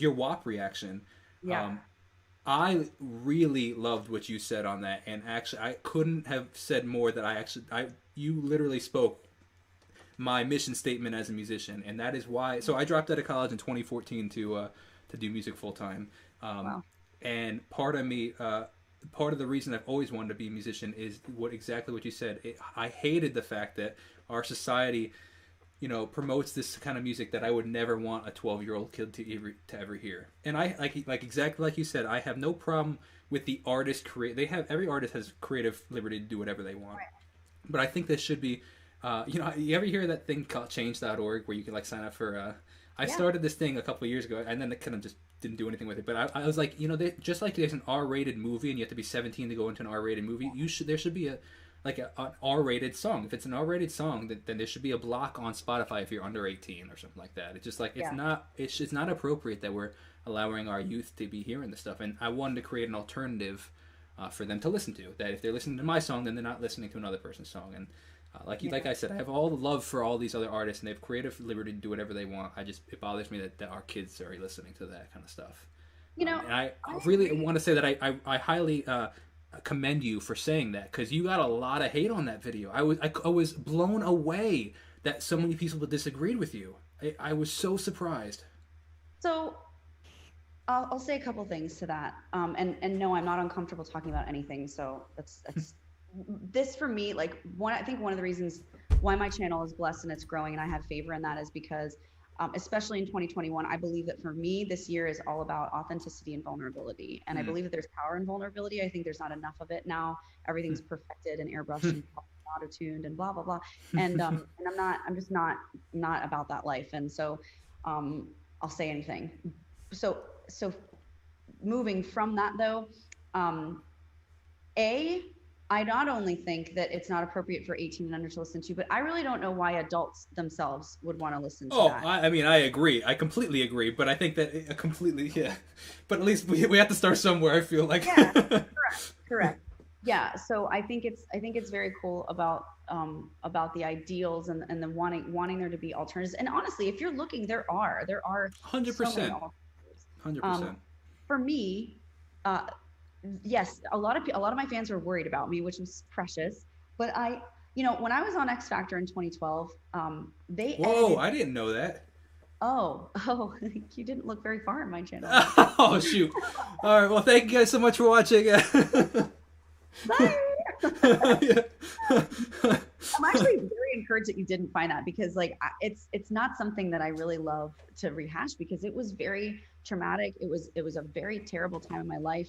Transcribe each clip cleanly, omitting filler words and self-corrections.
your WAP reaction. Yeah. I really loved what you said on that, and actually, I couldn't have said more. That I you literally spoke my mission statement as a musician, and that is why. So I dropped out of college in 2014 to do music full time, um, Wow. and part of the reason I've always wanted to be a musician is exactly what you said. I hated the fact that our society, promotes this kind of music that I would never want a 12-year-old kid to ever hear. And I like exactly like you said, I have no problem with the artist create. They have every artist has creative liberty to do whatever they want. But I think this should be, you ever hear that thing called change.org where you can like sign up for I Yeah. started this thing a couple of years ago, and then it kind of just didn't do anything with it. But I was like, just like there's an R-rated movie, and you have to be 17 to go into an R-rated movie. There should be an R-rated song. If it's an R-rated song, then there should be a block on Spotify if you're under 18 or something like that. It's just like Yeah. it's not appropriate that we're allowing our youth to be hearing this stuff. And I wanted to create an alternative for them to listen to. That if they're listening to my song, then they're not listening to another person's song. And like Yeah. I said, I have all the love for all these other artists, and they have creative liberty to do whatever they want. It bothers me that our kids are already listening to that kind of stuff. You know, And I I really agree. want to say that I highly commend you for saying that, because you got a lot of hate on that video. I was blown away that so many people disagreed with you. I was so surprised. So I'll say a couple things to that. And no, I'm not uncomfortable talking about anything. So that's this for me. Like I think one of the reasons why my channel is blessed and it's growing and I have favor in that is because, especially in 2021, I believe that for me this year is all about authenticity and vulnerability. And I Mm. believe that there's power in vulnerability. I think there's not enough of it now. Everything's perfected and airbrushed and auto-tuned and blah blah blah. And I'm just not about that life. And so, I'll say anything. So moving from that though, um, a I not only think that it's not appropriate for 18 and under to listen to, but I really don't know why adults themselves would want to listen to Oh, that. I mean, I agree. I completely agree. But I think that completely, yeah. But at least we have to start somewhere. I feel like. Yeah, correct. Yeah, so I think it's very cool about the ideals and the wanting there to be alternatives. And honestly, if you're looking, there are Hundred so many percent. alternatives. 100%. Um, for me, uh, yes, a lot of my fans were worried about me, which was precious. But when I was on X Factor in 2012, they Whoa, edited. I didn't know that. Oh, you didn't look very far in my channel then. Oh shoot! All right. Well, thank you guys so much for watching. Bye. Yeah. I'm actually very encouraged that you didn't find that because like it's not something that I really love to rehash because it was very traumatic. It was a very terrible time in my life.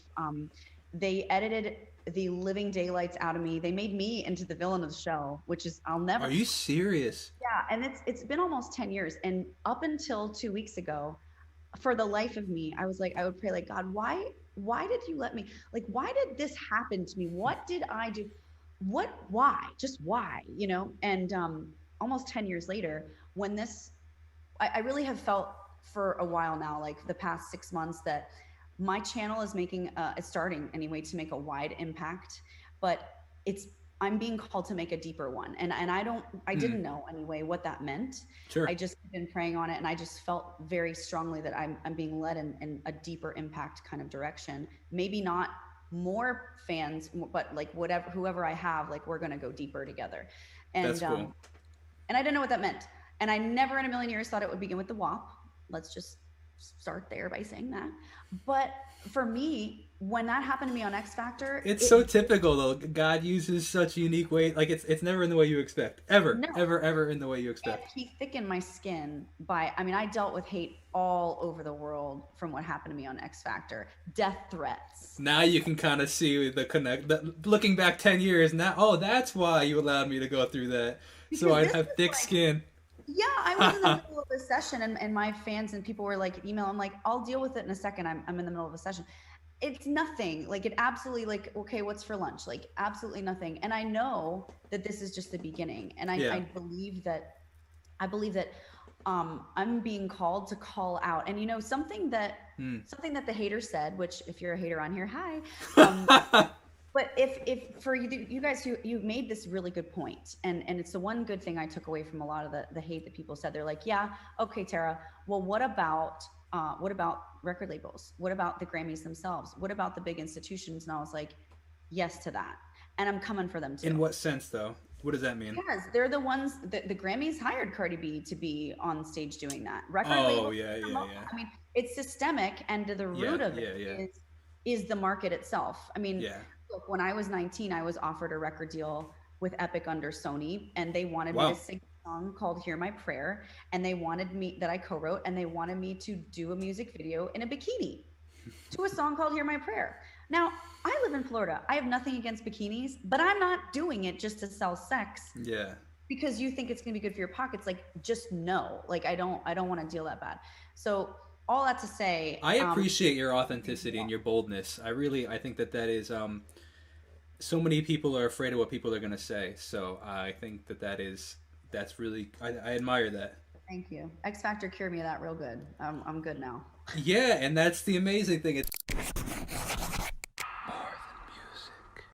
They edited the living daylights out of me. They made me into the villain of the show, which is I'll never. Are you serious? Yeah, and it's been almost 10 years, and up until 2 weeks ago, for the life of me, I was like, I would pray like, God, why did you let me, like, why did this happen to me? What did I do? Why? Just why, And almost 10 years later, when I really have felt for a while now, like the past 6 months, that my channel is it's starting anyway to make a wide impact, but it's, I'm being called to make a deeper one. And I Hmm. didn't know anyway what that meant. I Sure. just been praying on it, and I just felt very strongly that I'm being led in a deeper impact kind of direction. Maybe not more fans, but like whatever, whoever I have, like we're going to go deeper together. That's And, cool. and I didn't know what that meant. And I never in a million years thought it would begin with the WAP. Let's just start there by saying that. But for me, when that happened to me on X Factor, It's so typical though. God uses such unique way. Like it's never in the way you expect. Ever, no, ever, ever in the way you and expect. he thickened my skin by, I mean, I dealt with hate all over the world from what happened to me on X Factor, death threats. Now you can kind of see the connect. Looking back 10 years now. Oh, that's why you allowed me to go through that. So Because I'd this have was thick like, skin. yeah, I was in the middle of a session, and my fans and people were like, email, I'm like, I'll deal with it in a second. I'm in the middle of a session. It's nothing. Like, it absolutely, like, okay, what's for lunch? Like, absolutely nothing. And I know that this is just the beginning. And I, Yeah. I believe that, I believe that I'm being called to call out. And Hmm. something that the hater said, which if you're a hater on here, hi. Um, But if for you guys who you made this really good point, and it's the one good thing I took away from a lot of the hate that people said. They're like, yeah, okay, Tara. Well, what about record labels? What about the Grammys themselves? What about the big institutions? And I was like, yes to that, and I'm coming for them too. In what sense, though? What does that mean? Because they're the ones that the Grammys hired Cardi B to be on stage doing that. Record Oh, labels, yeah, yeah, yeah. I mean, it's systemic, and the Yeah, root of yeah, it yeah. is the market itself. I mean, Yeah. look, when I was 19, I was offered a record deal with Epic under Sony, and they wanted me to Wow. sing a song called "Hear My Prayer," and they wanted me that I co-wrote, and they wanted me to do a music video in a bikini to a song called "Hear My Prayer." Now, I live in Florida. I have nothing against bikinis, but I'm not doing it just to sell sex Yeah. because you think it's going to be good for your pockets. Like, just no. Like, I don't want to deal that bad. So all that to say, I appreciate your authenticity and your boldness. I think that that is, so many people are afraid of what people are going to say. So I think that that's really, I admire that. thank you. X Factor cured me of that real good. I'm good now. Yeah, and that's the amazing thing. It's